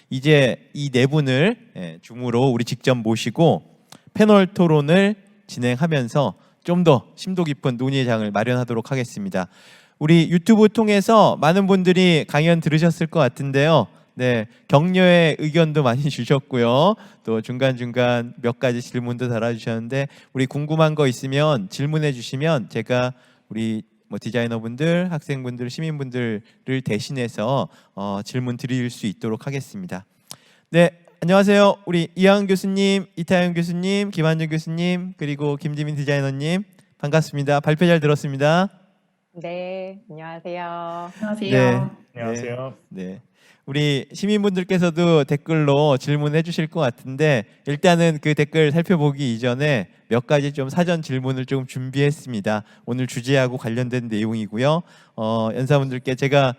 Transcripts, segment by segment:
이제 이 네 분을 줌으로 우리 직접 모시고 패널 토론을 진행하면서 좀 더 심도 깊은 논의의 장을 마련하도록 하겠습니다. 우리 유튜브 통해서 많은 분들이 강연 들으셨을 것 같은데요. 네, 격려의 의견도 많이 주셨고요. 또 중간중간 몇 가지 질문도 달아주셨는데 우리 궁금한 거 있으면 질문해 주시면 제가 우리 디자이너분들, 학생분들, 시민분들을 대신해서 질문 드릴 수 있도록 하겠습니다. 네, 안녕하세요. 우리 이하은 교수님, 이타영 교수님, 김한준 교수님, 그리고 김지민 디자이너님 반갑습니다. 발표 잘 들었습니다. 네, 안녕하세요. 네, 안녕하세요. 네. 우리 시민분들께서도 댓글로 질문해 주실 것 같은데 일단은 그 댓글 살펴보기 이전에 몇 가지 좀 사전 질문을 좀 준비했습니다. 오늘 주제하고 관련된 내용이고요. 연사분들께 제가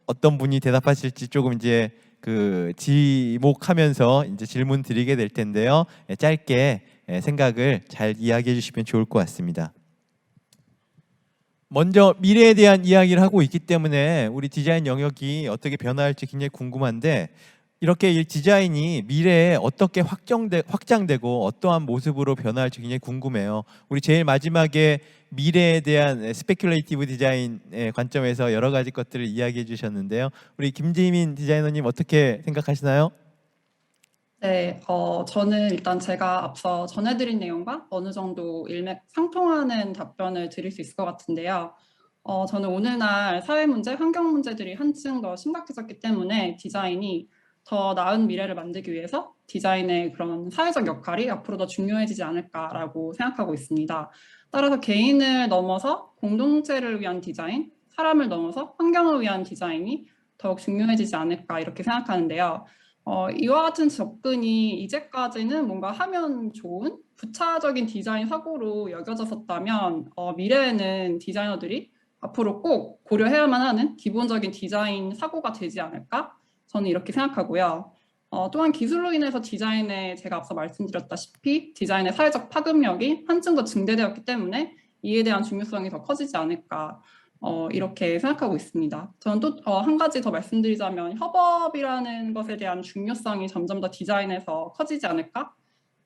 어떤 분이 대답하실지 조금 이제 지목하면서 이제 질문 드리게 될 텐데요. 짧게 생각을 잘 이야기해 주시면 좋을 것 같습니다. 먼저 미래에 대한 이야기를 하고 있기 때문에 우리 디자인 영역이 어떻게 변화할지 굉장히 궁금한데 이렇게 이 디자인이 미래에 어떻게 확장되고 어떠한 모습으로 변화할지 굉장히 궁금해요. 우리 제일 마지막에 미래에 대한 스페큘레이티브 디자인의 관점에서 여러 가지 것들을 이야기해 주셨는데요. 우리 김지민 디자이너님 어떻게 생각하시나요? 네, 저는 일단 제가 앞서 전해드린 내용과 어느 정도 일맥상통하는 답변을 드릴 수 있을 것 같은데요. 저는 오늘날 사회 문제, 환경 문제들이 한층 더 심각해졌기 때문에 디자인이 더 나은 미래를 만들기 위해서 디자인의 그런 사회적 역할이 앞으로 더 중요해지지 않을까라고 생각하고 있습니다. 따라서 개인을 넘어서 공동체를 위한 디자인, 사람을 넘어서 환경을 위한 디자인이 더욱 중요해지지 않을까 이렇게 생각하는데요. 이와 같은 접근이 이제까지는 뭔가 하면 좋은 부차적인 디자인 사고로 여겨졌었다면 미래에는 디자이너들이 앞으로 꼭 고려해야만 하는 기본적인 디자인 사고가 되지 않을까? 저는 이렇게 생각하고요. 또한 기술로 인해서 디자인에 제가 앞서 말씀드렸다시피 디자인의 사회적 파급력이 한층 더 증대되었기 때문에 이에 대한 중요성이 더 커지지 않을까 이렇게 생각하고 있습니다. 저는 또 한 가지 더 말씀드리자면 협업이라는 것에 대한 중요성이 점점 더 디자인에서 커지지 않을까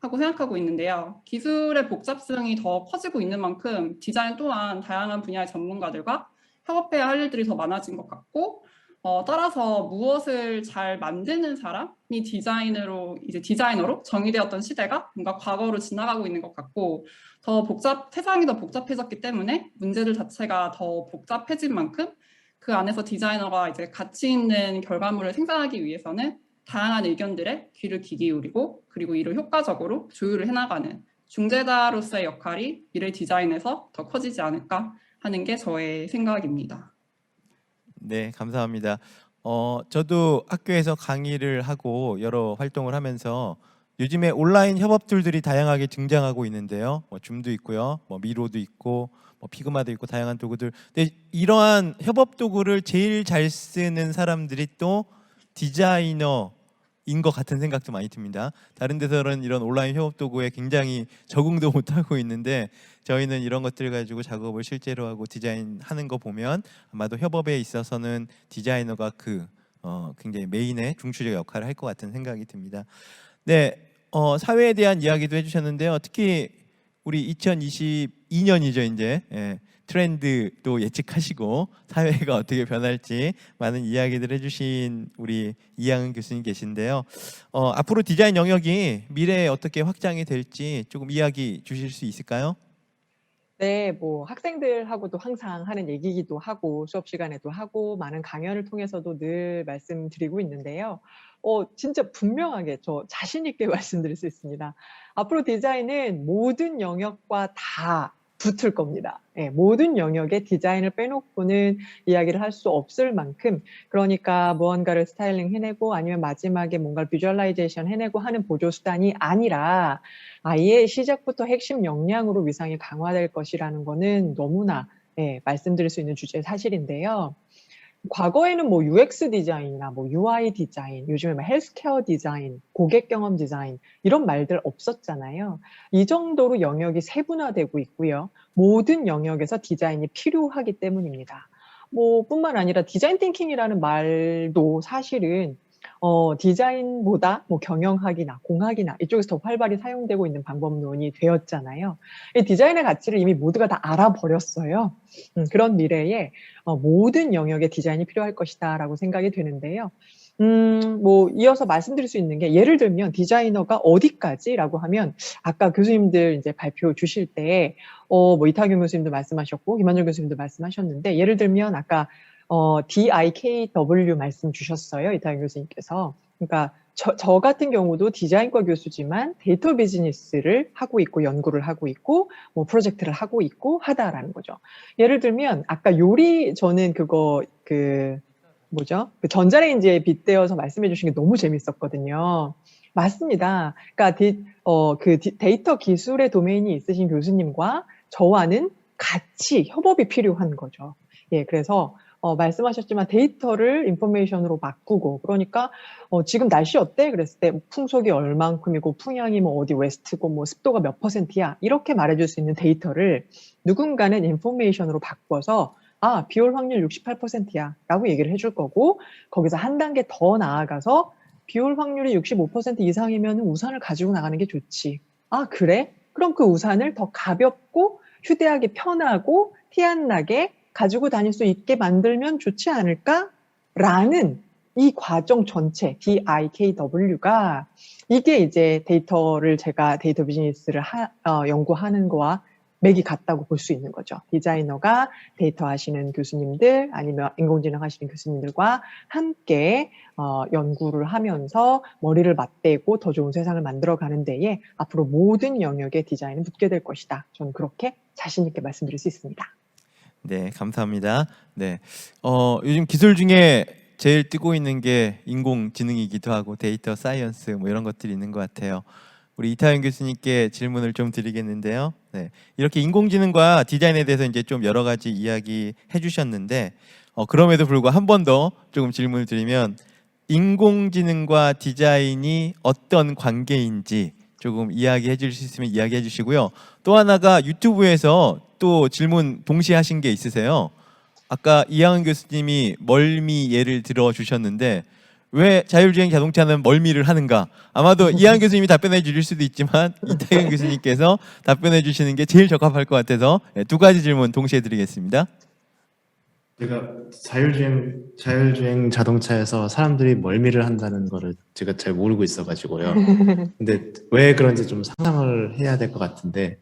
하고 생각하고 있는데요. 기술의 복잡성이 더 커지고 있는 만큼 디자인 또한 다양한 분야의 전문가들과 협업해야 할 일들이 더 많아진 것 같고 따라서 무엇을 잘 만드는 사람이 디자이너로 정의되었던 시대가 뭔가 과거로 지나가고 있는 것 같고 세상이 더 복잡해졌기 때문에 문제들 자체가 더 복잡해진 만큼 그 안에서 디자이너가 이제 가치 있는 결과물을 생산하기 위해서는 다양한 의견들에 귀를 기울이고 그리고 이를 효과적으로 조율을 해나가는 중재자로서의 역할이 미래 디자인에서 더 커지지 않을까 하는 게 저의 생각입니다. 네, 감사합니다. 저도 학교에서 강의를 하고 여러 활동을 하면서 요즘에 온라인 협업 툴들이 다양하게 등장하고 있는데요. 줌도 있고요, 미로도 있고, 피그마도 있고 다양한 도구들. 근데 이러한 협업 도구를 제일 잘 쓰는 사람들이 또 디자이너인 것 같은 생각도 많이 듭니다. 다른 데서는 이런 온라인 협업 도구에 굉장히 적응도 못하고 있는데 저희는 이런 것들 가지고 작업을 실제로 하고 디자인하는 거 보면 아마도 협업에 있어서는 디자이너가 굉장히 메인의 중추적 역할을 할 것 같은 생각이 듭니다. 네, 사회에 대한 이야기도 해주셨는데요. 특히 우리 2022년이죠 이제 트렌드도 예측하시고 사회가 어떻게 변할지 많은 이야기들 해주신 우리 이하은 교수님 계신데요. 앞으로 디자인 영역이 미래에 어떻게 확장이 될지 조금 이야기 주실 수 있을까요? 네, 학생들하고도 항상 하는 얘기기도 하고 수업 시간에도 하고 많은 강연을 통해서도 늘 말씀드리고 있는데요. 진짜 분명하게 저 자신 있게 말씀드릴 수 있습니다. 앞으로 디자인은 모든 영역과 다 붙을 겁니다. 모든 영역에 디자인을 빼놓고는 이야기를 할 수 없을 만큼 그러니까 무언가를 스타일링 해내고 아니면 마지막에 뭔가를 비주얼라이제이션 해내고 하는 보조수단이 아니라 아예 시작부터 핵심 역량으로 위상이 강화될 것이라는 거는 너무나 말씀드릴 수 있는 주제의 사실인데요. 과거에는 UX 디자인이나 UI 디자인, 요즘에 헬스케어 디자인, 고객 경험 디자인 이런 말들 없었잖아요. 이 정도로 영역이 세분화되고 있고요. 모든 영역에서 디자인이 필요하기 때문입니다. 뭐 뿐만 아니라 디자인 띵킹이라는 말도 사실은 디자인보다 뭐 경영학이나 공학이나 이쪽에서 더 활발히 사용되고 있는 방법론이 되었잖아요. 이 디자인의 가치를 이미 모두가 다 알아버렸어요. 그런 미래에 모든 영역의 디자인이 필요할 것이다라고 생각이 되는데요. 뭐 이어서 말씀드릴 수 있는 게 예를 들면 디자이너가 어디까지라고 하면 아까 교수님들 이제 발표 주실 때 뭐 이타경 교수님도 말씀하셨고 김한정 교수님도 말씀하셨는데 예를 들면 아까 DIKW 말씀 주셨어요. 이타경 교수님께서. 그러니까 저 같은 경우도 디자인과 교수지만 데이터 비즈니스를 하고 있고 연구를 하고 있고 뭐 프로젝트를 하고 있고 하다라는 거죠. 예를 들면 아까 요리 저는 그거 그 전자레인지에 빗대어서 말씀해 주신 게 너무 재밌었거든요. 맞습니다. 그러니까 데이터 기술의 도메인이 있으신 교수님과 저와는 같이 협업이 필요한 거죠. 예, 그래서 말씀하셨지만 데이터를 인포메이션으로 바꾸고 그러니까 지금 날씨 어때? 그랬을 때 풍속이 얼만큼이고 풍향이 뭐 어디 웨스트고 뭐 습도가 몇 %야 이렇게 말해줄 수 있는 데이터를 누군가는 인포메이션으로 바꿔서 비올 확률 68%야 라고 얘기를 해줄 거고 거기서 한 단계 더 나아가서 비올 확률이 65% 이상이면 우산을 가지고 나가는 게 좋지. 그래? 그럼 그 우산을 더 가볍고 휴대하기 편하고 티 안 나게 가지고 다닐 수 있게 만들면 좋지 않을까? 라는 이 과정 전체 DIKW가 이게 이제 제가 데이터 비즈니스를 연구하는 거와 맥이 같다고 볼 수 있는 거죠. 디자이너가 데이터 하시는 교수님들 아니면 인공지능 하시는 교수님들과 함께 연구를 하면서 머리를 맞대고 더 좋은 세상을 만들어가는 데에 앞으로 모든 영역의 디자인은 붙게 될 것이다. 저는 그렇게 자신 있게 말씀드릴 수 있습니다. 네, 감사합니다. 네, 요즘 기술 중에 제일 뜨고 있는 게 인공지능이기도 하고 데이터 사이언스 뭐 이런 것들이 있는 것 같아요. 우리 이타영 교수님께 질문을 좀 드리겠는데요. 네, 이렇게 인공지능과 디자인에 대해서 이제 좀 여러 가지 이야기 해주셨는데 그럼에도 불구하고 한 번 더 조금 질문을 드리면 인공지능과 디자인이 어떤 관계인지 조금 이야기해 주실 수 있으면 이야기해 주시고요. 또 하나가 유튜브에서 또 질문 동시에 하신 게 있으세요. 아까 이하은 교수님이 멀미 예를 들어 주셨는데 왜 자율주행 자동차는 멀미를 하는가? 아마도 이하은 교수님이 답변해 주실 수도 있지만 이태경 교수님께서 답변해 주시는 게 제일 적합할 것 같아서 두 가지 질문 동시에 드리겠습니다. 제가 자율주행 자동차에서 사람들이 멀미를 한다는 거를 제가 잘 모르고 있어가지고요. 근데 왜 그런지 좀 상상을 해야 될 것 같은데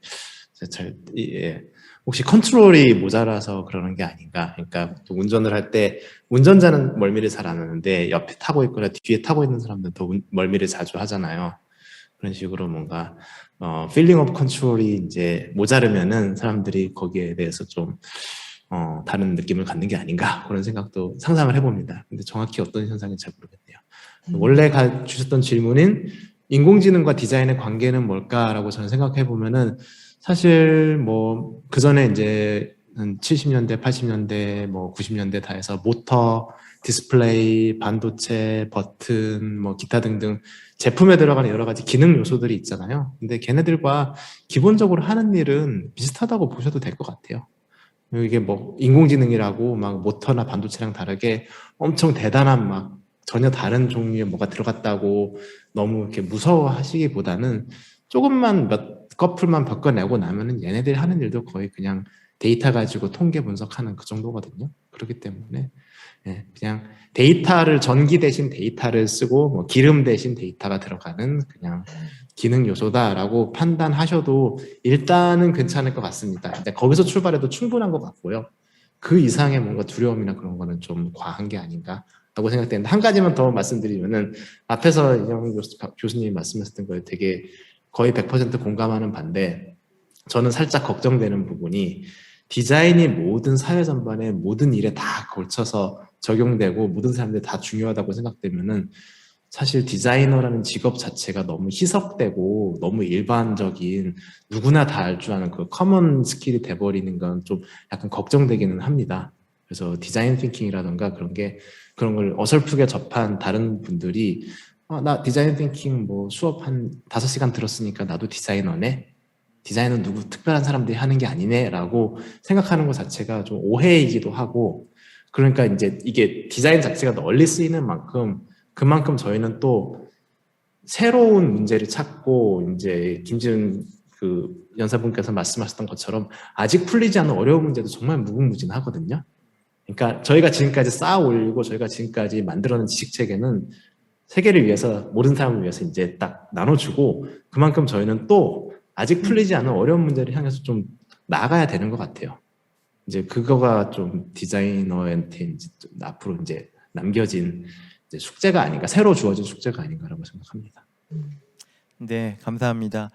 혹시 컨트롤이 모자라서 그러는 게 아닌가? 그러니까 또 운전을 할 때 운전자는 멀미를 잘 안 하는데 옆에 타고 있거나 뒤에 타고 있는 사람들은 더 멀미를 자주 하잖아요. 그런 식으로 뭔가 feeling of control이 이제 모자르면은 사람들이 거기에 대해서 좀 다른 느낌을 갖는 게 아닌가 그런 생각도 상상을 해봅니다. 근데 정확히 어떤 현상인지 잘 모르겠네요. 원래 주셨던 질문인 인공지능과 디자인의 관계는 뭘까라고 저는 생각해 보면은 사실 뭐 그 전에 이제 70년대, 80년대, 뭐 90년대 다 해서 모터, 디스플레이, 반도체, 버튼, 뭐 기타 등등 제품에 들어가는 여러 가지 기능 요소들이 있잖아요. 근데 걔네들과 기본적으로 하는 일은 비슷하다고 보셔도 될 것 같아요. 이게 뭐 인공지능이라고 막 모터나 반도체랑 다르게 엄청 대단한 막 전혀 다른 종류의 뭐가 들어갔다고 너무 이렇게 무서워하시기보다는 조금만 몇 커플만 바꿔내고 나면은 얘네들이 하는 일도 거의 그냥 데이터 가지고 통계 분석하는 그 정도거든요. 그렇기 때문에 그냥 데이터를 전기 대신 데이터를 쓰고 뭐 기름 대신 데이터가 들어가는 그냥 기능 요소다라고 판단하셔도 일단은 괜찮을 것 같습니다. 근데 거기서 출발해도 충분한 것 같고요. 그 이상의 뭔가 두려움이나 그런 거는 좀 과한 게 아닌가라고 생각되는데 한 가지만 더 말씀드리면은 앞에서 이영 교수님이 말씀하셨던 거에 되게 거의 100% 공감하는 반대 저는 살짝 걱정되는 부분이 디자인이 모든 사회 전반에 모든 일에 다 걸쳐서 적용되고 모든 사람들이 다 중요하다고 생각되면은 사실 디자이너라는 직업 자체가 너무 희석되고 너무 일반적인 누구나 다 알 줄 아는 그 커먼 스킬이 돼버리는 건 좀 약간 걱정되기는 합니다. 그래서 디자인 띵킹이라던가 그런 걸 어설프게 접한 다른 분들이 나 디자인 띵킹 뭐 수업 한 5시간 들었으니까 나도 디자이너네? 디자인은 누구 특별한 사람들이 하는 게 아니네? 라고 생각하는 것 자체가 좀 오해이기도 하고 그러니까 이제 이게 디자인 자체가 널리 쓰이는 만큼 그만큼 저희는 또 새로운 문제를 찾고 이제 김지은 그 연사분께서 말씀하셨던 것처럼 아직 풀리지 않은 어려운 문제도 정말 무궁무진하거든요. 그러니까 저희가 지금까지 쌓아 올리고 저희가 지금까지 만들어낸 지식 체계는 세계를 위해서 모든 사람을 위해서 이제 딱 나눠주고 그만큼 저희는 또 아직 풀리지 않은 어려운 문제를 향해서 좀 나아가야 되는 것 같아요. 이제 그거가 좀 디자이너한테 이제 좀 앞으로 이제 남겨진 이제 숙제가 아닌가, 새로 주어진 숙제가 아닌가라고 생각합니다. 네, 감사합니다.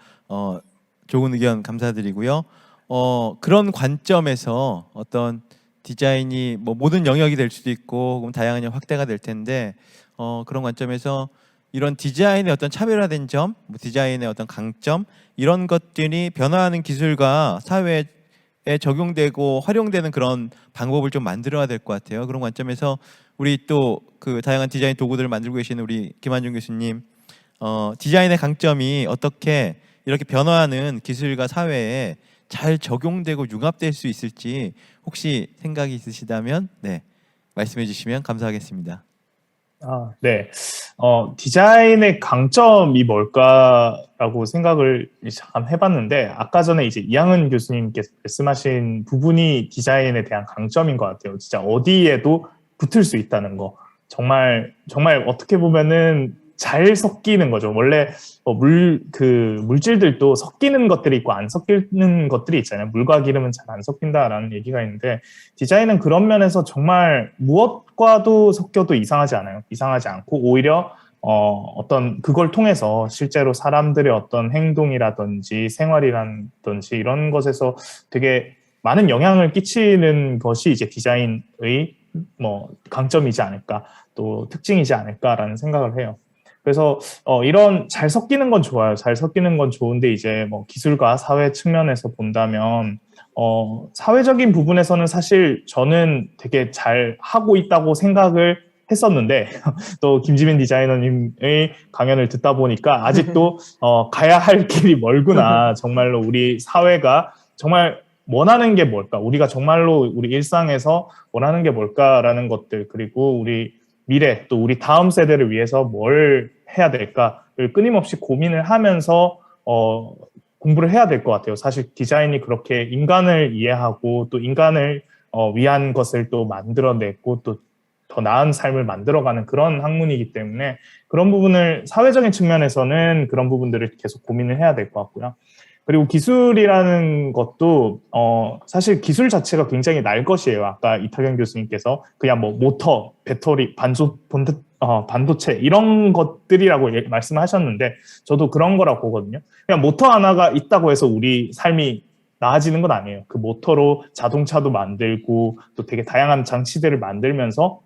좋은 의견 감사드리고요. 그런 관점에서 어떤 디자인이 뭐 모든 영역이 될 수도 있고 그럼 다양한 확대가 될 텐데 그런 관점에서 이런 디자인의 어떤 차별화된 점, 뭐 디자인의 어떤 강점 이런 것들이 변화하는 기술과 사회에 적용되고 활용되는 그런 방법을 좀 만들어야 될 것 같아요. 그런 관점에서 우리 또 그 다양한 디자인 도구들을 만들고 계시는 우리 김한중 교수님, 디자인의 강점이 어떻게 이렇게 변화하는 기술과 사회에 잘 적용되고 융합될 수 있을지 혹시 생각이 있으시다면 네, 말씀해 주시면 감사하겠습니다. 네. 디자인의 강점이 뭘까라고 생각을 잠깐 해봤는데, 아까 전에 이제 이항은 교수님께서 말씀하신 부분이 디자인에 대한 강점인 것 같아요. 진짜 어디에도 붙을 수 있다는 거. 정말 어떻게 보면은 잘 섞이는 거죠. 원래 물질들도 섞이는 것들이 있고 안 섞이는 것들이 있잖아요. 물과 기름은 잘 안 섞인다라는 얘기가 있는데 디자인은 그런 면에서 정말 무엇과도 섞여도 이상하지 않아요. 이상하지 않고 오히려 어떤 그걸 통해서 실제로 사람들의 어떤 행동이라든지 생활이라든지 이런 것에서 되게 많은 영향을 끼치는 것이 이제 디자인의 뭐 강점이지 않을까, 또 특징이지 않을까라는 생각을 해요. 그래서 이런 잘 섞이는 건 좋아요. 잘 섞이는 건 좋은데 이제 뭐 기술과 사회 측면에서 본다면 사회적인 부분에서는 사실 저는 되게 잘 하고 있다고 생각을 했었는데 또 김지민 디자이너님의 강연을 듣다 보니까 아직도 가야 할 길이 멀구나. 정말로 우리 사회가 정말 원하는 게 뭘까? 우리가 정말로 우리 일상에서 원하는 게 뭘까라는 것들, 그리고 우리 미래 또 우리 다음 세대를 위해서 뭘 해야 될까를 끊임없이 고민을 하면서 공부를 해야 될 것 같아요. 사실 디자인이 그렇게 인간을 이해하고 또 인간을 위한 것을 또 만들어내고 또 더 나은 삶을 만들어가는 그런 학문이기 때문에 그런 부분을 사회적인 측면에서는 그런 부분들을 계속 고민을 해야 될 것 같고요. 그리고 기술이라는 것도 사실 기술 자체가 굉장히 날 것이에요. 아까 이탁영 교수님께서 그냥 뭐 모터, 배터리, 반도체 이런 것들이라고 말씀하셨는데 저도 그런 거라고 보거든요. 그냥 모터 하나가 있다고 해서 우리 삶이 나아지는 건 아니에요. 그 모터로 자동차도 만들고 또 되게 다양한 장치들을 만들면서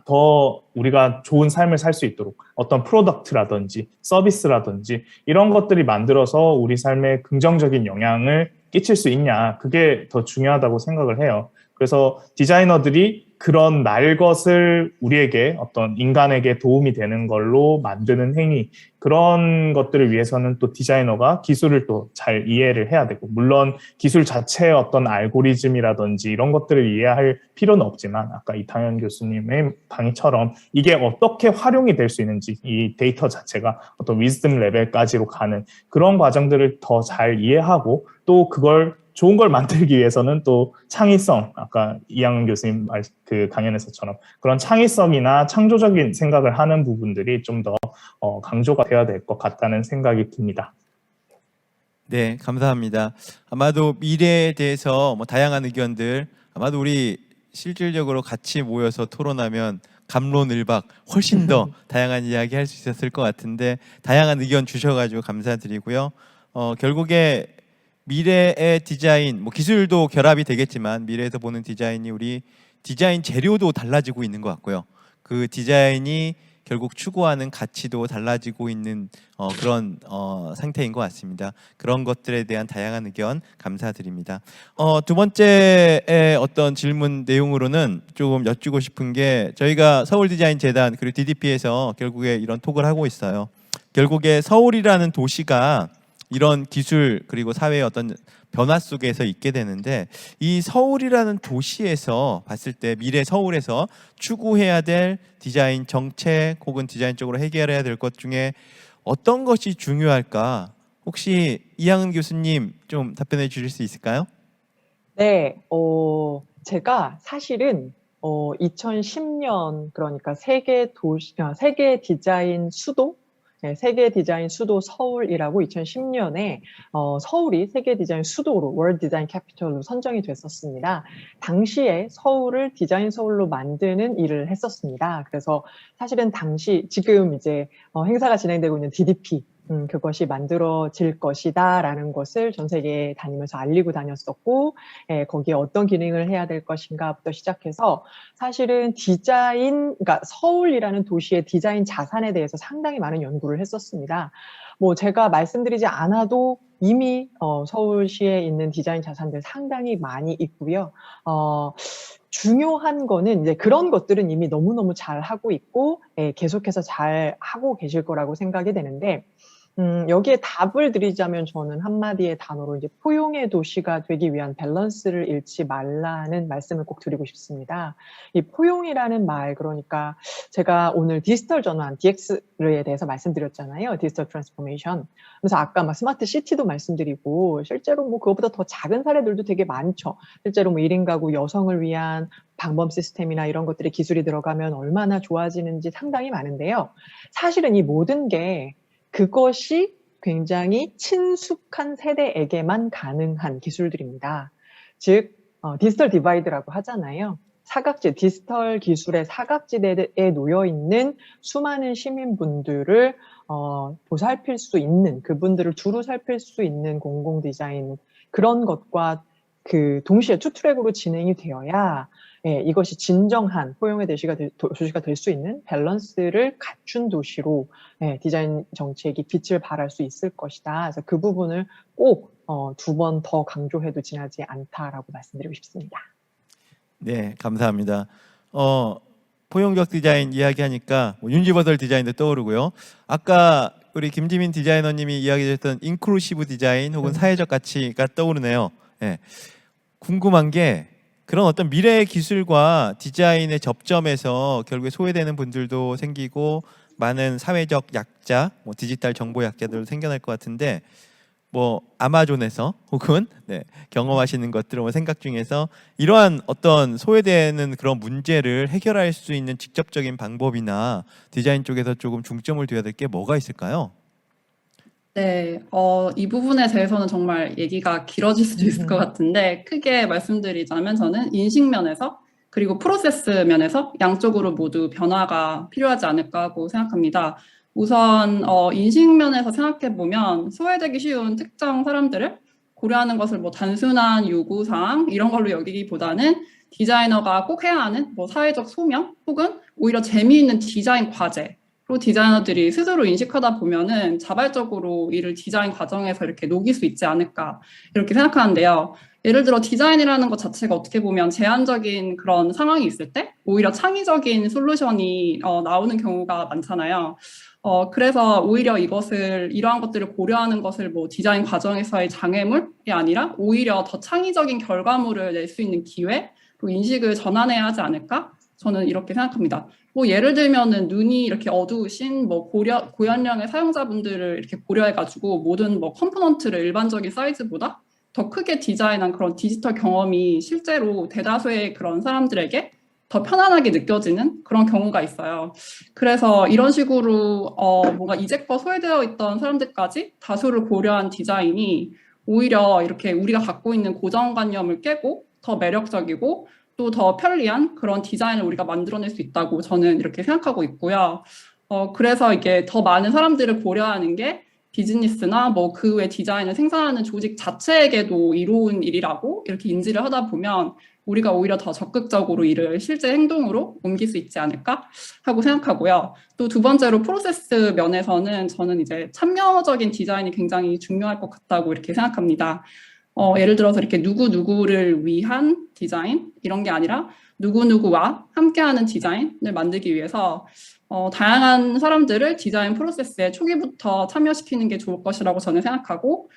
더 우리가 좋은 삶을 살 수 있도록 어떤 프로덕트라든지 서비스라든지 이런 것들이 만들어서 우리 삶에 긍정적인 영향을 끼칠 수 있냐, 그게 더 중요하다고 생각을 해요. 그래서 디자이너들이 그런 날 것을 우리에게 어떤 인간에게 도움이 되는 걸로 만드는 행위, 그런 것들을 위해서는 또 디자이너가 기술을 또 잘 이해를 해야 되고, 물론 기술 자체의 어떤 알고리즘이라든지 이런 것들을 이해할 필요는 없지만 아까 이탕현 교수님의 강의처럼 이게 어떻게 활용이 될 수 있는지, 이 데이터 자체가 어떤 위즈덤 레벨까지로 가는 그런 과정들을 더 잘 이해하고 또 그걸 좋은 걸 만들기 위해서는 또 창의성, 아까 이항은 교수님 그 강연에서처럼 그런 창의성이나 창조적인 생각을 하는 부분들이 좀 더 강조가 되어야 될 것 같다는 생각이 듭니다. 네, 감사합니다. 아마도 미래에 대해서 뭐 다양한 의견들 아마도 우리 실질적으로 같이 모여서 토론하면 갑론을박 훨씬 더 다양한 이야기 할 수 있었을 것 같은데 다양한 의견 주셔가지고 감사드리고요. 결국에 미래의 디자인, 뭐 기술도 결합이 되겠지만 미래에서 보는 디자인이 우리 디자인 재료도 달라지고 있는 것 같고요. 그 디자인이 결국 추구하는 가치도 달라지고 있는 그런 상태인 것 같습니다. 그런 것들에 대한 다양한 의견 감사드립니다. 두 번째의 어떤 질문 내용으로는 조금 여쭈고 싶은 게 저희가 서울디자인재단 그리고 DDP에서 결국에 이런 톡을 하고 있어요. 결국에 서울이라는 도시가 이런 기술 그리고 사회의 어떤 변화 속에서 있게 되는데 이 서울이라는 도시에서 봤을 때 미래 서울에서 추구해야 될 디자인 정책 혹은 디자인 쪽으로 해결해야 될 것 중에 어떤 것이 중요할까? 혹시 이항은 교수님 좀 답변해 주실 수 있을까요? 네, 제가 사실은 2010년 그러니까 세계 디자인 수도, 네, 세계 디자인 수도 서울이라고 2010년에 서울이 세계 디자인 수도로 월드 디자인 캐피털로 선정이 됐었습니다. 당시에 서울을 디자인 서울로 만드는 일을 했었습니다. 그래서 사실은 당시 지금 이제 행사가 진행되고 있는 DDP 그것이 만들어질 것이다라는 것을 전 세계에 다니면서 알리고 다녔었고, 거기에 어떤 기능을 해야 될 것인가부터 시작해서 사실은 그러니까 서울이라는 도시의 디자인 자산에 대해서 상당히 많은 연구를 했었습니다. 뭐 제가 말씀드리지 않아도 이미 서울시에 있는 디자인 자산들 상당히 많이 있고요. 중요한 거는 이제 그런 것들은 이미 너무너무 잘 하고 있고, 계속해서 잘 하고 계실 거라고 생각이 되는데, 여기에 답을 드리자면 저는 한마디의 단어로 이제 포용의 도시가 되기 위한 밸런스를 잃지 말라는 말씀을 꼭 드리고 싶습니다. 이 포용이라는 말, 그러니까 제가 오늘 디지털 전환, DX에 대해서 말씀드렸잖아요. 디지털 트랜스포메이션. 그래서 아까 막 스마트 시티도 말씀드리고, 실제로 뭐 그거보다 더 작은 사례들도 되게 많죠. 실제로 뭐 1인 가구 여성을 위한 방범 시스템이나 이런 것들의 기술이 들어가면 얼마나 좋아지는지 상당히 많은데요. 사실은 이 모든 게 그것이 굉장히 친숙한 세대에게만 가능한 기술들입니다. 즉, 디지털 디바이드라고 하잖아요. 디지털 기술의 사각지대에 놓여 있는 수많은 시민분들을 보살필 수 있는, 그분들을 두루 살필 수 있는 공공 디자인, 그런 것과 동시에 투트랙으로 진행이 되어야 이것이 진정한 포용의 도시가 될 수 있는 밸런스를 갖춘 도시로 디자인 정책이 빛을 발할 수 있을 것이다. 그래서 그 부분을 꼭 2번 더 강조해도 지나지 않다라고 말씀드리고 싶습니다. 네, 감사합니다. 포용적 디자인 이야기하니까 윤지버설 디자인도 떠오르고요. 아까 우리 김지민 디자이너님이 이야기했던 인클루시브 디자인 혹은 사회적 가치가 떠오르네요. 네. 궁금한 게 그런 어떤 미래의 기술과 디자인의 접점에서 결국에 소외되는 분들도 생기고 많은 사회적 약자, 뭐 디지털 정보 약자들도 생겨날 것 같은데 뭐 아마존에서 혹은 경험하시는 것들을 뭐 생각 중에서 이러한 어떤 소외되는 그런 문제를 해결할 수 있는 직접적인 방법이나 디자인 쪽에서 조금 중점을 둬야 될 게 뭐가 있을까요? 네, 이 부분에 대해서는 정말 얘기가 길어질 수도 있을 것 같은데 크게 말씀드리자면 저는 인식 면에서 그리고 프로세스 면에서 양쪽으로 모두 변화가 필요하지 않을까 하고 생각합니다. 우선 인식 면에서 생각해 보면 소외되기 쉬운 특정 사람들을 고려하는 것을 뭐 단순한 요구사항 이런 걸로 여기기보다는 디자이너가 꼭 해야 하는 뭐 사회적 소명 혹은 오히려 재미있는 디자인 과제 디자이너들이 스스로 인식하다 보면은 자발적으로 이를 디자인 과정에서 이렇게 녹일 수 있지 않을까 이렇게 생각하는데요. 예를 들어 디자인이라는 것 자체가 어떻게 보면 제한적인 그런 상황이 있을 때 오히려 창의적인 솔루션이 나오는 경우가 많잖아요. 그래서 오히려 이러한 것들을 고려하는 것을 뭐 디자인 과정에서의 장애물이 아니라 오히려 더 창의적인 결과물을 낼 수 있는 기회로 인식을 전환해야 하지 않을까? 저는 이렇게 생각합니다. 뭐 예를 들면은 눈이 이렇게 어두우신 뭐 고연령의 사용자분들을 이렇게 고려해가지고 모든 뭐 컴포넌트를 일반적인 사이즈보다 더 크게 디자인한 그런 디지털 경험이 실제로 대다수의 그런 사람들에게 더 편안하게 느껴지는 그런 경우가 있어요. 그래서 이런 식으로 뭔가 이제껏 소외되어 있던 사람들까지 다수를 고려한 디자인이 오히려 이렇게 우리가 갖고 있는 고정관념을 깨고 더 매력적이고 또 더 편리한 그런 디자인을 우리가 만들어낼 수 있다고 저는 이렇게 생각하고 있고요. 그래서 이게 더 많은 사람들을 고려하는 게 비즈니스나 뭐 그 외 디자인을 생산하는 조직 자체에게도 이로운 일이라고 이렇게 인지를 하다 보면 우리가 오히려 더 적극적으로 이를 실제 행동으로 옮길 수 있지 않을까 하고 생각하고요. 또 두 번째로 프로세스 면에서는 저는 이제 참여적인 디자인이 굉장히 중요할 것 같다고 이렇게 생각합니다. 예를 들어서 이렇게 누구누구를 위한 디자인 이런 게 아니라 누구누구와 함께하는 디자인을 만들기 위해서 다양한 사람들을 디자인 프로세스에 초기부터 참여시키는 게 좋을 것이라고 저는 생각하고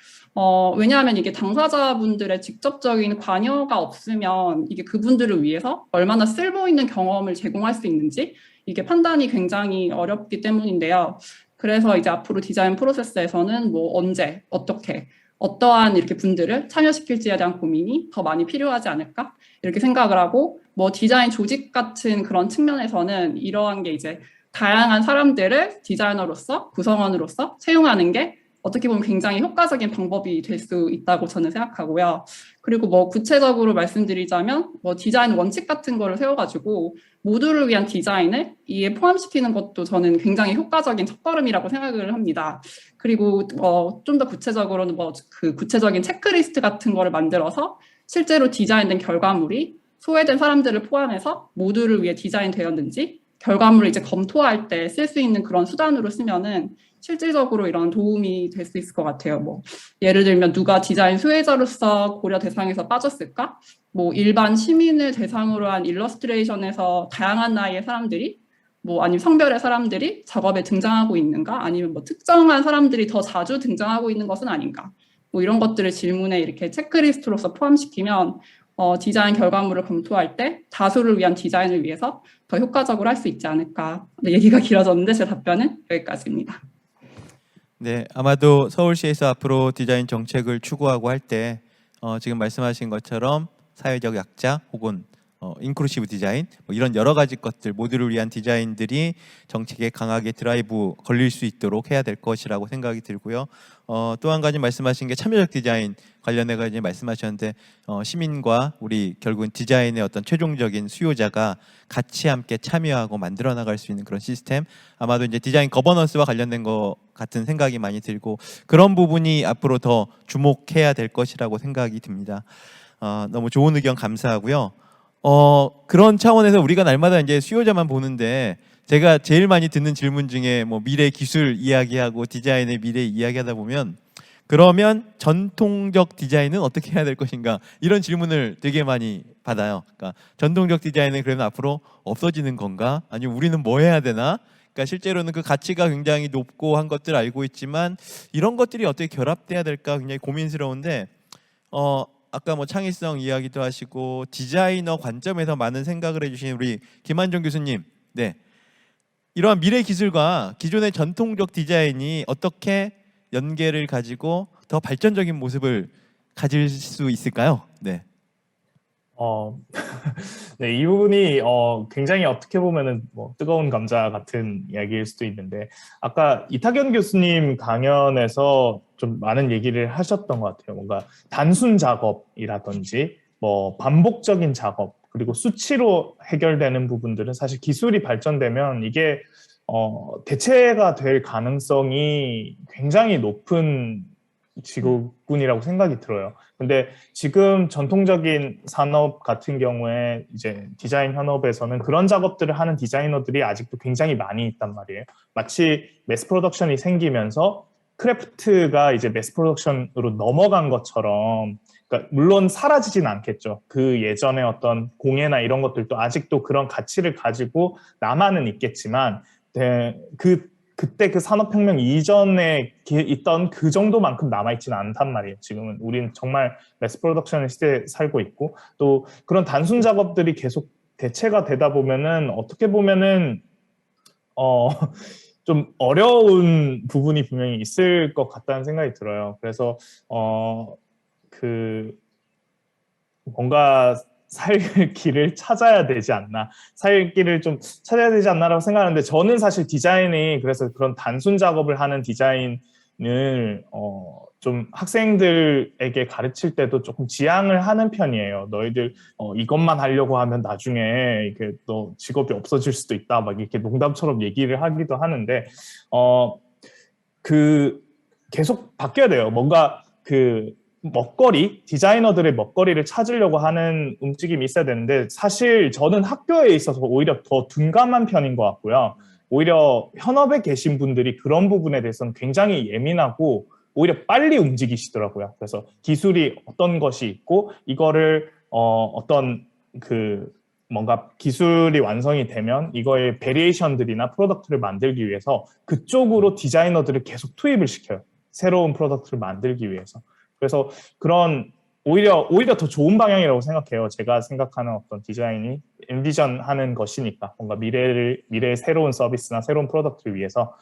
왜냐하면 이게 당사자분들의 직접적인 관여가 없으면 이게 그분들을 위해서 얼마나 쓸모 있는 경험을 제공할 수 있는지 이게 판단이 굉장히 어렵기 때문인데요. 그래서 이제 앞으로 디자인 프로세스에서는 뭐 언제, 어떻게, 어떠한 이렇게 분들을 참여시킬지에 대한 고민이 더 많이 필요하지 않을까? 이렇게 생각을 하고 뭐 디자인 조직 같은 그런 측면에서는 이러한 게 이제 다양한 사람들을 디자이너로서, 구성원으로서 채용하는 게 어떻게 보면 굉장히 효과적인 방법이 될 수 있다고 저는 생각하고요. 그리고 뭐 구체적으로 말씀드리자면 뭐 디자인 원칙 같은 거를 세워가지고 모두를 위한 디자인을 이에 포함시키는 것도 저는 굉장히 효과적인 첫걸음이라고 생각을 합니다. 그리고 좀 더 구체적으로는 뭐 그 구체적인 체크리스트 같은 거를 만들어서 실제로 디자인된 결과물이 소외된 사람들을 포함해서 모두를 위해 디자인되었는지 결과물을 이제 검토할 때 쓸 수 있는 그런 수단으로 쓰면은 실질적으로 이런 도움이 될 수 있을 것 같아요. 뭐 예를 들면 누가 디자인 수혜자로서 고려 대상에서 빠졌을까? 뭐 일반 시민을 대상으로 한 일러스트레이션에서 다양한 나이의 사람들이 뭐 아니면 성별의 사람들이 작업에 등장하고 있는가? 아니면 뭐 특정한 사람들이 더 자주 등장하고 있는 것은 아닌가? 뭐 이런 것들을 질문에 이렇게 체크리스트로서 포함시키면 디자인 결과물을 검토할 때 다수를 위한 디자인을 위해서 더 효과적으로 할 수 있지 않을까. 네, 얘기가 길어졌는데 제 답변은 여기까지입니다. 네, 아마도 서울시에서 앞으로 디자인 정책을 추구하고 할 때 지금 말씀하신 것처럼 사회적 약자 혹은 인클루시브 디자인 뭐 이런 여러 가지 것들 모두를 위한 디자인들이 정책에 강하게 드라이브 걸릴 수 있도록 해야 될 것이라고 생각이 들고요. 또 한 가지 말씀하신 게 참여적 디자인 관련해 가지고 말씀하셨는데 시민과 우리 결국은 디자인의 어떤 최종적인 수요자가 같이 함께 참여하고 만들어 나갈 수 있는 그런 시스템 아마도 이제 디자인 거버넌스와 관련된 것 같은 생각이 많이 들고 그런 부분이 앞으로 더 주목해야 될 것이라고 생각이 듭니다. 너무 좋은 의견 감사하고요. 그런 차원에서 우리가 날마다 이제 수요자만 보는데 제가 제일 많이 듣는 질문 중에 뭐 미래 기술 이야기하고 디자인의 미래 이야기하다 보면 그러면 전통적 디자인은 어떻게 해야 될 것인가 이런 질문을 되게 많이 받아요. 그러니까 전통적 디자인은 그러면 앞으로 없어지는 건가? 아니면 우리는 뭐 해야 되나? 그러니까 실제로는 그 가치가 굉장히 높고 한 것들 알고 있지만 이런 것들이 어떻게 결합돼야 될까 굉장히 고민스러운데 아까 뭐 창의성 이야기도 하시고 디자이너 관점에서 많은 생각을 해주신 우리 김한정 교수님, 네 이러한 미래 기술과 기존의 전통적 디자인이 어떻게 연계를 가지고 더 발전적인 모습을 가질 수 있을까요? 네. 네, 이 부분이 굉장히 어떻게 보면은 뭐 뜨거운 감자 같은 이야기일 수도 있는데 아까 이탁연 교수님 강연에서 좀 많은 얘기를 하셨던 것 같아요. 뭔가 단순 작업이라든지 뭐 반복적인 작업 그리고 수치로 해결되는 부분들은 사실 기술이 발전되면 이게 대체가 될 가능성이 굉장히 높은 지구군이라고 생각이 들어요. 근데 지금 전통적인 산업 같은 경우에 이제 디자인 현업에서는 그런 작업들을 하는 디자이너들이 아직도 굉장히 많이 있단 말이에요. 마치 매스 프로덕션이 생기면서 크래프트가 이제 매스 프로덕션으로 넘어간 것처럼 그러니까 물론 사라지진 않겠죠. 그 예전에 어떤 공예나 이런 것들도 아직도 그런 가치를 가지고 남아는 있겠지만 그때 그 산업혁명 이전에 있던 그 정도만큼 남아있지는 않단 말이에요. 지금은 우리는 정말 매스 프로덕션의 시대에 살고 있고 또 그런 단순 작업들이 계속 대체가 되다 보면은 어떻게 보면은 좀 어려운 부분이 분명히 있을 것 같다는 생각이 들어요. 그래서 뭔가 살 길을 찾아야 되지 않나, 살 길을 좀 찾아야 되지 않나라고 생각하는데 저는 사실 디자인이 그래서 그런 단순 작업을 하는 디자인을 좀 학생들에게 가르칠 때도 조금 지양을 하는 편이에요. 너희들 이것만 하려고 하면 나중에 이게 너 직업이 없어질 수도 있다, 막 이렇게 농담처럼 얘기를 하기도 하는데 계속 바뀌어야 돼요. 뭔가 디자이너들의 먹거리를 찾으려고 하는 움직임이 있어야 되는데 사실 저는 학교에 있어서 오히려 더 둔감한 편인 것 같고요. 오히려 현업에 계신 분들이 그런 부분에 대해서는 굉장히 예민하고 오히려 빨리 움직이시더라고요. 그래서 기술이 어떤 것이 있고 이거를 어떤 뭔가 기술이 완성이 되면 이거의 베리에이션들이나 프로덕트를 만들기 위해서 그쪽으로 디자이너들을 계속 투입을 시켜요. 새로운 프로덕트를 만들기 위해서. 그래서 그런 오히려 더 좋은 방향이라고 생각해요. 제가 생각하는 어떤 디자인이 엔비전하는 것이니까 뭔가 미래의 새로운 서비스나 새로운 프로덕트를 위해서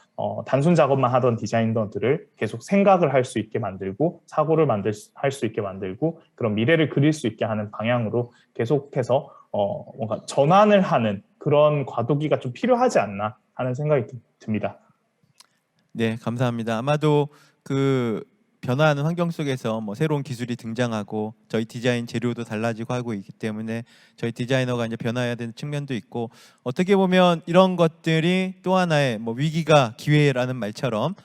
단순 작업만 하던 디자이너들을 계속 생각을 할 수 있게 만들고 사고를 할 수 있게 만들고 그런 미래를 그릴 수 있게 하는 방향으로 계속해서 뭔가 전환을 하는 그런 과도기가 좀 필요하지 않나 하는 생각이 듭니다. 네, 감사합니다. 아마도 그 변화하는 환경 속에서 뭐 새로운 기술이 등장하고 저희 디자인 재료도 달라지고 하고 있기 때문에 저희 디자이너가 이제 변화해야 되는 측면도 있고, 어떻게 보면 이런 것들이 또 하나의 뭐 위기가 기회라는 말처럼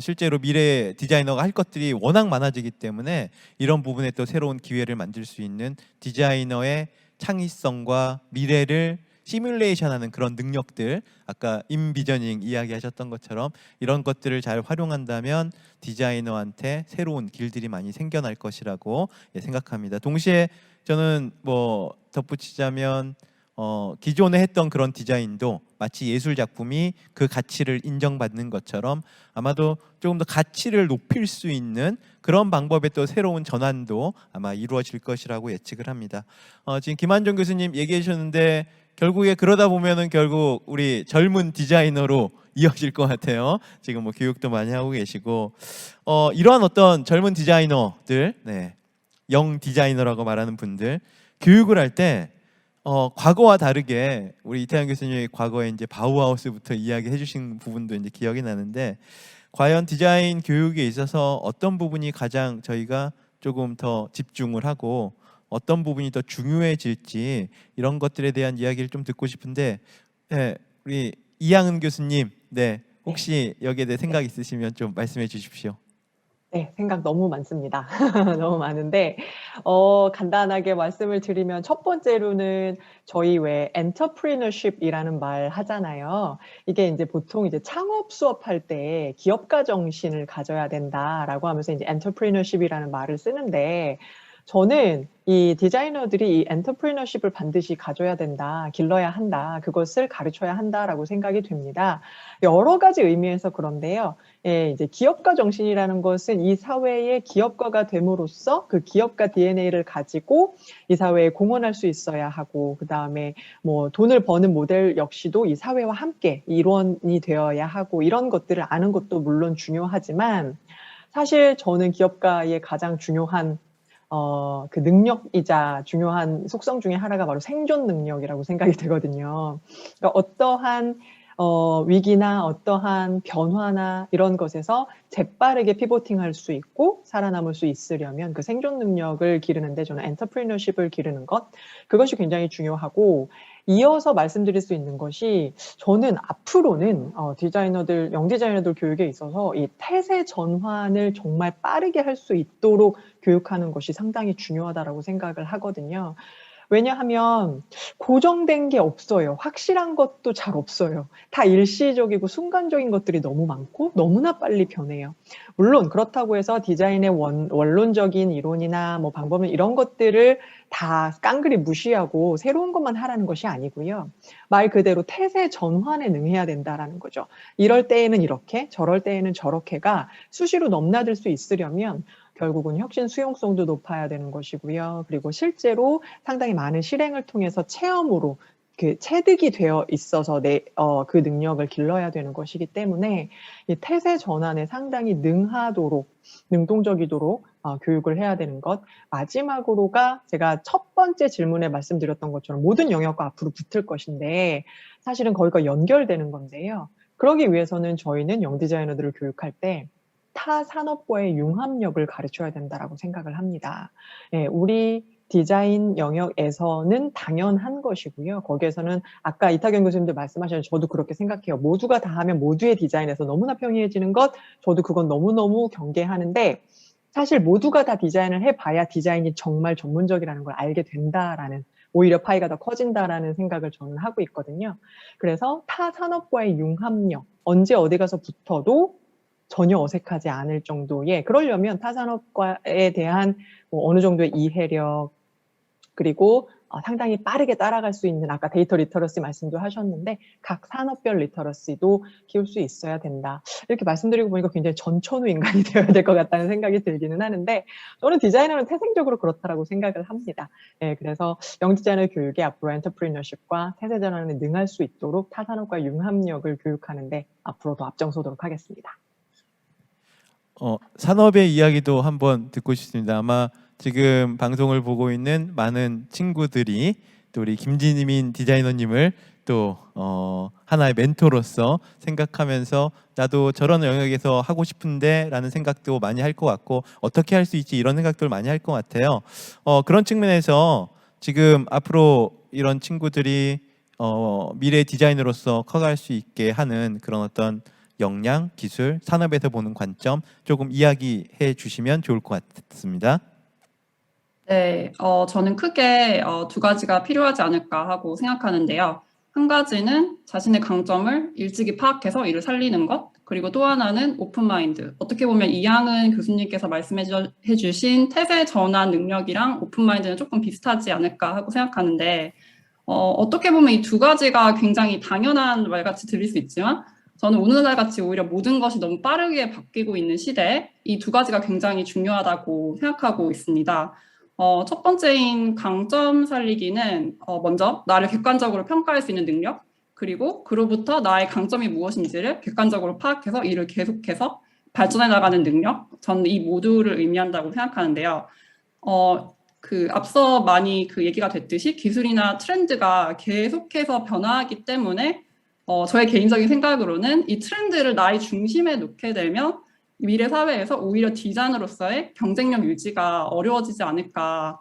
실제로 미래 디자이너가 할 것들이 워낙 많아지기 때문에 이런 부분에 또 새로운 기회를 만들 수 있는 디자이너의 창의성과 미래를 시뮬레이션하는 그런 능력들, 아까 인비저닝 이야기하셨던 것처럼 이런 것들을 잘 활용한다면 디자이너한테 새로운 길들이 많이 생겨날 것이라고 생각합니다. 동시에 저는 뭐 덧붙이자면 기존에 했던 그런 디자인도 마치 예술 작품이 그 가치를 인정받는 것처럼 아마도 조금 더 가치를 높일 수 있는 그런 방법의 또 새로운 전환도 아마 이루어질 것이라고 예측을 합니다. 지금 김한종 교수님 얘기해 주셨는데 결국에 그러다 보면은 결국 우리 젊은 디자이너로 이어질 것 같아요. 지금 뭐 교육도 많이 하고 계시고 이러한 어떤 젊은 디자이너들, 영 디자이너라고 말하는 분들 교육을 할 때 과거와 다르게 우리 이태현 교수님이 과거에 이제 바우하우스부터 이야기해 주신 부분도 이제 기억이 나는데, 과연 디자인 교육에 있어서 어떤 부분이 가장 저희가 조금 더 집중을 하고 어떤 부분이 더 중요해질지 이런 것들에 대한 이야기를 좀 듣고 싶은데, 우리 이양은 교수님, 혹시 여기에 대해 생각 있으시면 좀 말씀해 주십시오. 네, 생각 너무 많습니다. 너무 많은데 간단하게 말씀을 드리면 첫 번째로는 저희 왜 엔터프리너십이라는 말 하잖아요. 이게 이제 보통 이제 창업 수업할 때 기업가 정신을 가져야 된다라고 하면서 이제 엔터프리너십이라는 말을 쓰는데, 저는 이 디자이너들이 이 엔터프리너십을 반드시 가져야 된다, 길러야 한다, 그것을 가르쳐야 한다라고 생각이 됩니다. 여러 가지 의미에서 그런데요. 이제 기업가 정신이라는 것은 이 사회의 기업가가 됨으로써 그 기업가 DNA를 가지고 이 사회에 공헌할 수 있어야 하고, 그 다음에 뭐 돈을 버는 모델 역시도 이 사회와 함께 일원이 되어야 하고, 이런 것들을 아는 것도 물론 중요하지만 사실 저는 기업가의 가장 중요한 그 능력이자 중요한 속성 중에 하나가 바로 생존 능력이라고 생각이 되거든요. 그러니까 어떠한 위기나 어떠한 변화나 이런 것에서 재빠르게 피보팅할 수 있고 살아남을 수 있으려면 그 생존 능력을 기르는데 저는 엔터프리너십을 기르는 것, 그것이 굉장히 중요하고, 이어서 말씀드릴 수 있는 것이 저는 앞으로는 디자이너들, 영 디자이너들 교육에 있어서 이 태세 전환을 정말 빠르게 할 수 있도록 교육하는 것이 상당히 중요하다고 생각을 하거든요. 왜냐하면 고정된 게 없어요. 확실한 것도 잘 없어요. 다 일시적이고 순간적인 것들이 너무 많고 너무나 빨리 변해요. 물론 그렇다고 해서 디자인의 원론적인 이론이나 뭐 방법은 이런 것들을 다 깡그리 무시하고 새로운 것만 하라는 것이 아니고요. 말 그대로 태세 전환에 능해야 된다라는 거죠. 이럴 때에는 이렇게, 저럴 때에는 저렇게가 수시로 넘나들 수 있으려면 결국은 혁신 수용성도 높아야 되는 것이고요. 그리고 실제로 상당히 많은 실행을 통해서 체험으로 그 체득이 되어 있어서 그 능력을 길러야 되는 것이기 때문에 이 태세 전환에 상당히 능하도록, 능동적이도록 교육을 해야 되는 것. 마지막으로가 제가 첫 번째 질문에 말씀드렸던 것처럼 모든 영역과 앞으로 붙을 것인데 사실은 거기가 연결되는 건데요. 그러기 위해서는 저희는 영 디자이너들을 교육할 때 타 산업과의 융합력을 가르쳐야 된다라고 생각을 합니다. 우리 디자인 영역에서는 당연한 것이고요. 거기에서는 아까 이탁영 교수님도 말씀하셨는데 저도 그렇게 생각해요. 모두가 다 하면 모두의 디자인에서 너무나 평이해지는 것, 저도 그건 너무너무 경계하는데, 사실 모두가 다 디자인을 해봐야 디자인이 정말 전문적이라는 걸 알게 된다라는, 오히려 파이가 더 커진다라는 생각을 저는 하고 있거든요. 그래서 타 산업과의 융합력, 언제 어디 가서 붙어도 전혀 어색하지 않을 정도의, 그러려면 타 산업과에 대한 어느 정도의 이해력, 그리고 상당히 빠르게 따라갈 수 있는 아까 데이터 리터러시 말씀도 하셨는데 각 산업별 리터러시도 키울 수 있어야 된다. 이렇게 말씀드리고 보니까 굉장히 전천후 인간이 되어야 될 것 같다는 생각이 들기는 하는데 저는 디자이너는 태생적으로 그렇다라고 생각을 합니다. 예, 그래서 영디자이너 교육에 앞으로 엔터프리너십과 세대 전환에 능할 수 있도록 타산업과 융합력을 교육하는데 앞으로도 앞장서도록 하겠습니다. 산업의 이야기도 한번 듣고 싶습니다. 아마 지금 방송을 보고 있는 많은 친구들이 또 우리 김진민 디자이너님을 또 하나의 멘토로서 생각하면서 나도 저런 영역에서 하고 싶은데 라는 생각도 많이 할 것 같고 어떻게 할 수 있지 이런 생각들을 많이 할 것 같아요. 그런 측면에서 지금 앞으로 이런 친구들이 미래 디자이너로서 커갈 수 있게 하는 그런 어떤 역량, 기술, 산업에서 보는 관점 조금 이야기해 주시면 좋을 것 같습니다. 네, 저는 크게 두 가지가 필요하지 않을까 하고 생각하는데요. 한 가지는 자신의 강점을 일찍이 파악해서 이를 살리는 것, 그리고 또 하나는 오픈마인드. 어떻게 보면 이양은 교수님께서 말씀해 주신 태세 전환 능력이랑 오픈마인드는 조금 비슷하지 않을까 하고 생각하는데 어떻게 보면 이 두 가지가 굉장히 당연한 말같이 들릴 수 있지만 저는 오늘날 같이 오히려 모든 것이 너무 빠르게 바뀌고 있는 시대에 이 두 가지가 굉장히 중요하다고 생각하고 있습니다. 첫 번째인 강점 살리기는 먼저 나를 객관적으로 평가할 수 있는 능력, 그리고 그로부터 나의 강점이 무엇인지를 객관적으로 파악해서 이를 계속해서 발전해 나가는 능력, 저는 이 모두를 의미한다고 생각하는데요. 앞서 많이 얘기가 됐듯이 기술이나 트렌드가 계속해서 변화하기 때문에 저의 개인적인 생각으로는 이 트렌드를 나의 중심에 놓게 되면 미래 사회에서 오히려 디자이너로서의 경쟁력 유지가 어려워지지 않을까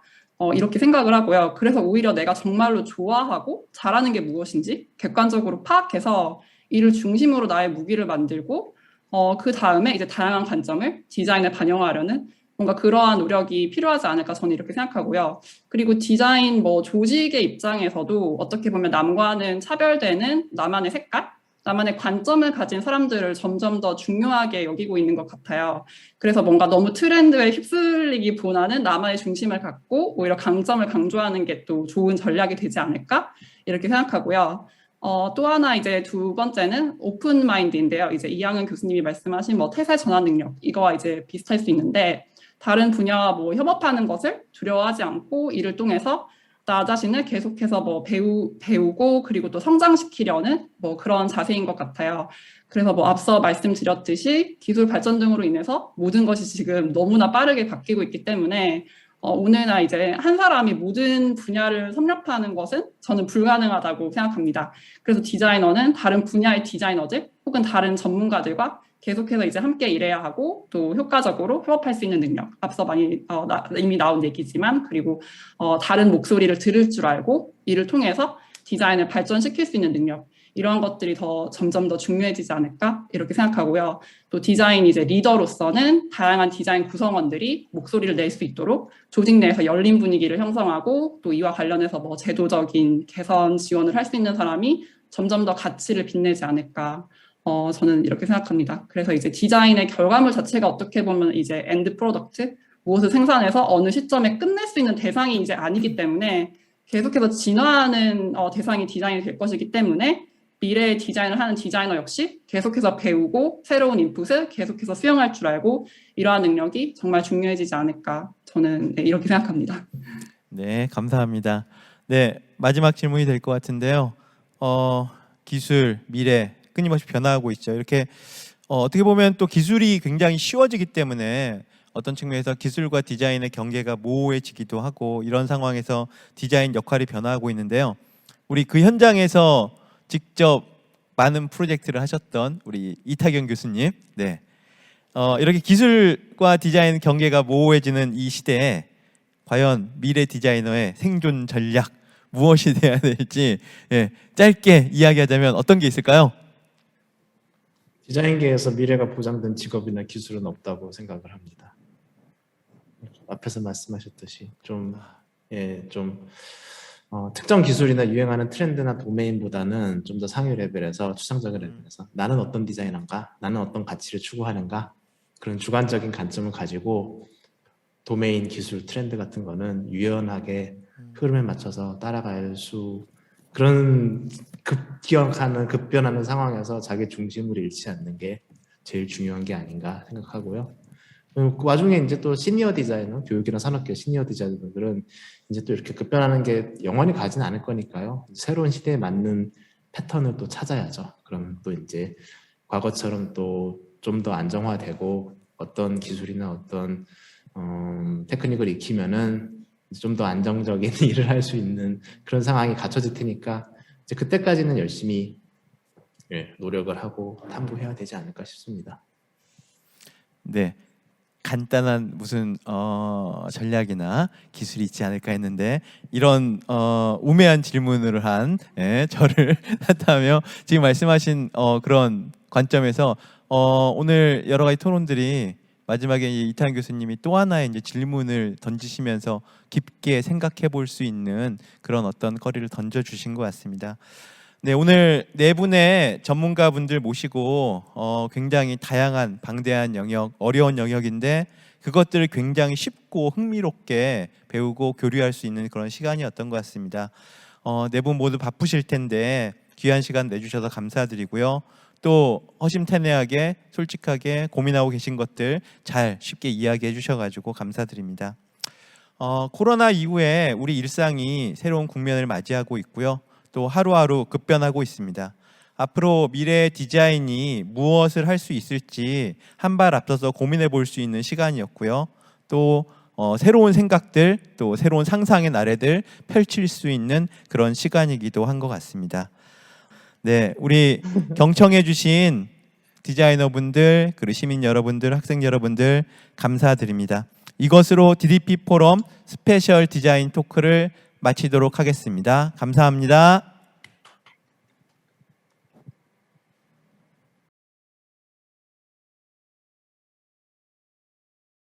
이렇게 생각을 하고요. 그래서 오히려 내가 정말로 좋아하고 잘하는 게 무엇인지 객관적으로 파악해서 이를 중심으로 나의 무기를 만들고 그 다음에 이제 다양한 관점을 디자인에 반영하려는 뭔가 그러한 노력이 필요하지 않을까 저는 이렇게 생각하고요. 그리고 디자인 조직의 입장에서도 어떻게 보면 남과는 차별되는 나만의 색깔, 나만의 관점을 가진 사람들을 점점 더 중요하게 여기고 있는 것 같아요. 그래서 뭔가 너무 트렌드에 휩쓸리기보다는 나만의 중심을 갖고 오히려 강점을 강조하는 게 또 좋은 전략이 되지 않을까 이렇게 생각하고요. 또 하나 이제 두 번째는 오픈 마인드인데요. 이제 이양은 교수님이 말씀하신 태세 전환 능력 이거와 이제 비슷할 수 있는데 다른 분야와 협업하는 것을 두려워하지 않고 이를 통해서 나 자신을 계속해서 배우고 그리고 또 성장시키려는 그런 자세인 것 같아요. 그래서 앞서 말씀드렸듯이 기술 발전 등으로 인해서 모든 것이 지금 너무나 빠르게 바뀌고 있기 때문에 오늘날 이제 한 사람이 모든 분야를 섭렵하는 것은 저는 불가능하다고 생각합니다. 그래서 디자이너는 다른 분야의 디자이너들 혹은 다른 전문가들과 계속해서 이제 함께 일해야 하고 또 효과적으로 협업할 수 있는 능력. 앞서 많이 이미 나온 얘기지만 그리고 다른 목소리를 들을 줄 알고 이를 통해서 디자인을 발전시킬 수 있는 능력. 이러한 것들이 점점 더 중요해지지 않을까 이렇게 생각하고요. 또 디자인 이제 리더로서는 다양한 디자인 구성원들이 목소리를 낼 수 있도록 조직 내에서 열린 분위기를 형성하고 또 이와 관련해서 제도적인 개선 지원을 할 수 있는 사람이 점점 더 가치를 빛내지 않을까. 저는 이렇게 생각합니다. 그래서 이제 디자인의 결과물 자체가 어떻게 보면 이제 엔드 프로덕트, 무엇을 생산해서 어느 시점에 끝낼 수 있는 대상이 이제 아니기 때문에 계속해서 진화하는 대상이 디자인이 될 것이기 때문에 미래의 디자인을 하는 디자이너 역시 계속해서 배우고 새로운 인풋을 계속해서 수용할 줄 알고 이러한 능력이 정말 중요해지지 않을까 저는 이렇게 생각합니다. 네, 감사합니다. 네, 마지막 질문이 될 것 같은데요. 기술, 미래 끊임없이 변화하고 있죠. 이렇게 어떻게 보면 또 기술이 굉장히 쉬워지기 때문에 어떤 측면에서 기술과 디자인의 경계가 모호해지기도 하고 이런 상황에서 디자인 역할이 변화하고 있는데요. 우리 그 현장에서 직접 많은 프로젝트를 하셨던 우리 이타경 교수님, 네, 이렇게 기술과 디자인 경계가 모호해지는 이 시대에 과연 미래 디자이너의 생존 전략 무엇이 돼야 될지 짧게 이야기하자면 어떤 게 있을까요? 디자인계에서 미래가 보장된 직업이나 기술은 없다고 생각을 합니다. 앞에서 말씀하셨듯이 특정 기술이나 유행하는 트렌드나 도메인보다는 좀 더 상위 레벨에서 추상적인 레벨에서 나는 어떤 디자이너인가, 나는 어떤 가치를 추구하는가 그런 주관적인 관점을 가지고 도메인, 기술, 트렌드 같은 거는 유연하게 흐름에 맞춰서 따라갈 수 그런 급변하는 상황에서 자기 중심을 잃지 않는 게 제일 중요한 게 아닌가 생각하고요. 그 와중에 이제 또 시니어 디자이너, 교육이나 산업계 시니어 디자이너들은 이제 또 이렇게 급변하는 게 영원히 가지는 않을 거니까요. 새로운 시대에 맞는 패턴을 또 찾아야죠. 그러면 또 이제 과거처럼 또 좀 더 안정화되고 어떤 기술이나 어떤 테크닉을 익히면은 좀 더 안정적인 일을 할 수 있는 그런 상황이 갖춰질 테니까 이제 그때까지는 열심히 노력을 하고 탐구해야 되지 않을까 싶습니다. 네. 간단한 무슨 전략이나 기술이 있지 않을까 했는데 이런 우매한 질문을 한 저를 탓하며 지금 말씀하신 그런 관점에서 오늘 여러 가지 토론들이 마지막에 이탄 교수님이 또 하나의 이제 질문을 던지시면서 깊게 생각해 볼 수 있는 그런 어떤 거리를 던져 주신 것 같습니다. 네, 오늘 네 분의 전문가분들 모시고 굉장히 다양한 방대한 영역, 어려운 영역인데 그것들을 굉장히 쉽고 흥미롭게 배우고 교류할 수 있는 그런 시간이었던 것 같습니다. 네 분 모두 바쁘실 텐데 귀한 시간 내주셔서 감사드리고요. 또 허심탄회하게 솔직하게 고민하고 계신 것들 잘 쉽게 이야기해 주셔가지고 감사드립니다. 코로나 이후에 우리 일상이 새로운 국면을 맞이하고 있고요. 또 하루하루 급변하고 있습니다. 앞으로 미래의 디자인이 무엇을 할 수 있을지 한 발 앞서서 고민해 볼 수 있는 시간이었고요. 또 새로운 생각들, 또 새로운 상상의 나래들 펼칠 수 있는 그런 시간이기도 한 것 같습니다. 네, 우리 경청해 주신 디자이너분들, 그리고 시민 여러분들, 학생 여러분들 감사드립니다. 이것으로 DDP 포럼 스페셜 디자인 토크를 마치도록 하겠습니다. 감사합니다.